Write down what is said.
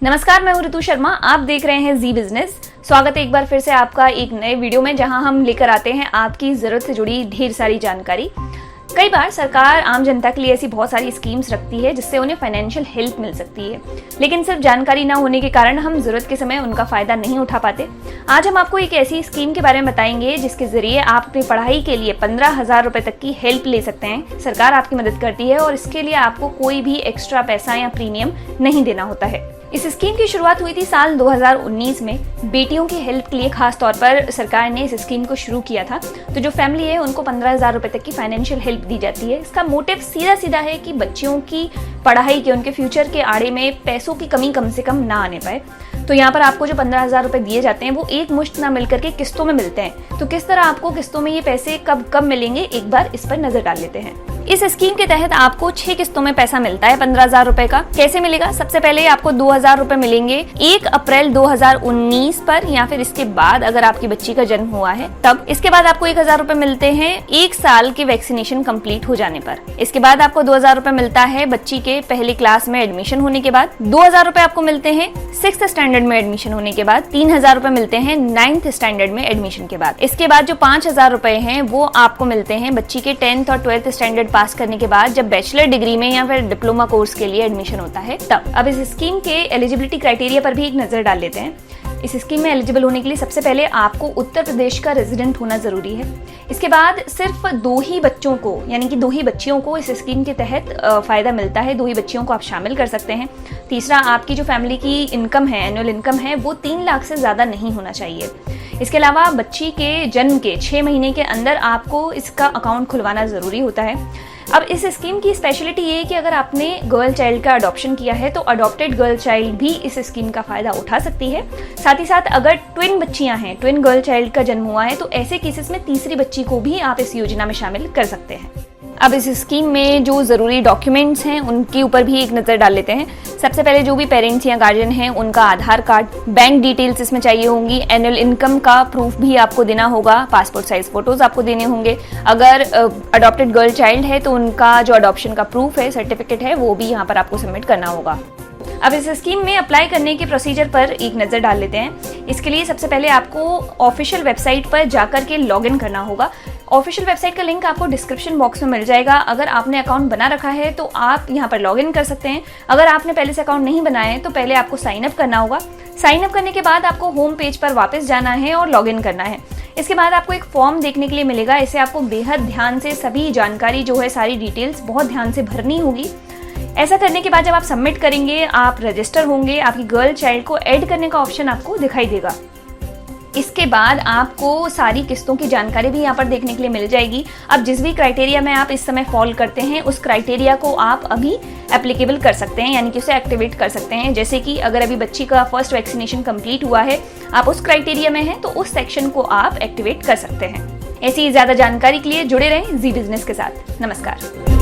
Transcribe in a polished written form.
नमस्कार, मैं हूं ऋतु शर्मा। आप देख रहे हैं जी बिजनेस। स्वागत है एक बार फिर से आपका एक नए वीडियो में, जहां हम लेकर आते हैं आपकी जरूरत से जुड़ी ढेर सारी जानकारी। कई बार सरकार आम जनता के लिए ऐसी बहुत सारी स्कीम्स रखती है जिससे उन्हें फाइनेंशियल हेल्प मिल सकती है, लेकिन सिर्फ जानकारी ना होने के कारण हम जरूरत के समय उनका फायदा नहीं उठा पाते। आज हम आपको एक ऐसी स्कीम के बारे में बताएंगे जिसके जरिए आप अपनी पढ़ाई के लिए 15,000 रुपए तक की हेल्प ले सकते हैं। सरकार आपकी मदद करती है और इसके लिए आपको कोई भी एक्स्ट्रा पैसा या प्रीमियम नहीं देना होता है। इस स्कीम की शुरुआत हुई थी साल 2019 में। बेटियों की हेल्प के लिए खास तौर पर सरकार ने इस स्कीम को शुरू किया था। तो जो फैमिली है उनको 15,000 रुपए तक की फाइनेंशियल हेल्प दी जाती है। इसका मोटिव सीधा सीधा है कि बच्चियों की पढ़ाई के, उनके फ्यूचर के आड़े में पैसों की कमी कम से कम ना आने पाए। तो यहाँ पर आपको जो 15,000 रुपए दिए जाते हैं वो एक मुश्त ना मिलकर के किस्तों में मिलते हैं। तो किस तरह आपको किस्तों में ये पैसे कब कब मिलेंगे, एक बार इस पर नजर डाल लेते हैं। इस स्कीम के तहत आपको 6 किस्तों में पैसा मिलता है 15,000 रुपए का। कैसे मिलेगा? सबसे पहले आपको 2,000 रुपए मिलेंगे 1 अप्रैल 2019 पर, या फिर इसके बाद अगर आपकी बच्ची का जन्म हुआ है तब। इसके बाद आपको 1,000 रुपए मिलते हैं 1 साल के वैक्सीनेशन कंप्लीट हो जाने पर। इसके बाद आपको 2,000 रुपए मिलता है बच्ची के पहली क्लास में एडमिशन होने के बाद। 2,000 रुपए आपको मिलते हैं 6th स्टैंडर्ड में एडमिशन होने के बाद। 3,000 रुपए मिलते हैं 9th स्टैंडर्ड में एडमिशन के बाद। इसके बाद जो 5,000 रुपए हैं वो आपको मिलते हैं बच्ची के 10th और 12th स्टैंडर्ड पास करने के बाद, जब बैचलर डिग्री में या फिर डिप्लोमा कोर्स के लिए एडमिशन होता है तब। अब इस स्कीम के एलिजिबिलिटी क्राइटेरिया पर भी एक नजर डाल लेते हैं। इस स्कीम में एलिजिबल होने के लिए सबसे पहले आपको उत्तर प्रदेश का रेजिडेंट होना जरूरी है। इसके बाद सिर्फ 2 ही बच्चों को, यानी कि 2 ही बच्चियों को इस स्कीम के तहत फायदा मिलता है। 2 ही बच्चियों को आप शामिल कर सकते हैं। तीसरा, आपकी जो फैमिली की इनकम है, एनुअल इनकम है, वो 3 लाख से ज्यादा नहीं होना चाहिए। इसके अलावा बच्ची के जन्म के 6 महीने के अंदर आपको इसका अकाउंट खुलवाना जरूरी होता है। अब इस स्कीम की स्पेशलिटी ये है कि अगर आपने गर्ल चाइल्ड का अडॉप्शन किया है तो अडॉप्टेड गर्ल चाइल्ड भी इस स्कीम का फायदा उठा सकती है। साथ ही साथ अगर ट्विन बच्चियां हैं, ट्विन गर्ल चाइल्ड का जन्म हुआ है, तो ऐसे केसेस में तीसरी बच्ची को भी आप इस योजना में शामिल कर सकते हैं। अब इस स्कीम में जो जरूरी डॉक्यूमेंट्स हैं उनके ऊपर भी एक नजर डाल लेते हैं। सबसे पहले जो भी पेरेंट्स या गार्जियन हैं उनका आधार कार्ड, बैंक डिटेल्स इसमें चाहिए होंगी, एनुअल इनकम का प्रूफ भी आपको देना होगा, पासपोर्ट साइज फोटोज आपको देने होंगे। अगर अडॉप्टेड गर्ल चाइल्ड है तो उनका जो अडॉप्शन का प्रूफ है, सर्टिफिकेट है, वो भी यहाँ पर आपको सबमिट करना होगा। अब इस स्कीम में अप्लाई करने के प्रोसीजर पर एक नजर डाल लेते हैं। इसके लिए सबसे पहले आपको ऑफिशियल वेबसाइट पर जाकर के लॉगिन करना होगा। ऑफिशियल वेबसाइट का लिंक आपको डिस्क्रिप्शन बॉक्स में मिल जाएगा। अगर आपने अकाउंट बना रखा है तो आप यहाँ पर लॉगिन कर सकते हैं। अगर आपने पहले से अकाउंट नहीं बनाया है तो पहले आपको साइन अप करना होगा। साइन अप करने के बाद आपको होम पेज पर वापस जाना है और लॉगिन करना है। इसके बाद आपको एक फॉर्म देखने के लिए मिलेगा। इसे आपको बेहद ध्यान से सभी जानकारी जो है, सारी डिटेल्स बहुत ध्यान से भरनी होगी। ऐसा करने के बाद जब आप सबमिट करेंगे, आप रजिस्टर होंगे, आपकी गर्ल चाइल्ड को ऐड करने का ऑप्शन आपको दिखाई देगा। इसके बाद आपको सारी किस्तों की जानकारी भी यहाँ पर देखने के लिए मिल जाएगी। अब जिस भी क्राइटेरिया में आप इस समय फॉलो करते हैं उस क्राइटेरिया को आप अभी एप्लीकेबल कर सकते हैं, यानी कि उसे एक्टिवेट कर सकते हैं। जैसे कि अगर अभी बच्ची का फर्स्ट वैक्सीनेशन कंप्लीट हुआ है, आप उस क्राइटेरिया में हैं, तो उस सेक्शन को आप एक्टिवेट कर सकते हैं। ऐसी ज्यादा जानकारी के लिए जुड़े रहें जी बिजनेस के साथ। नमस्कार।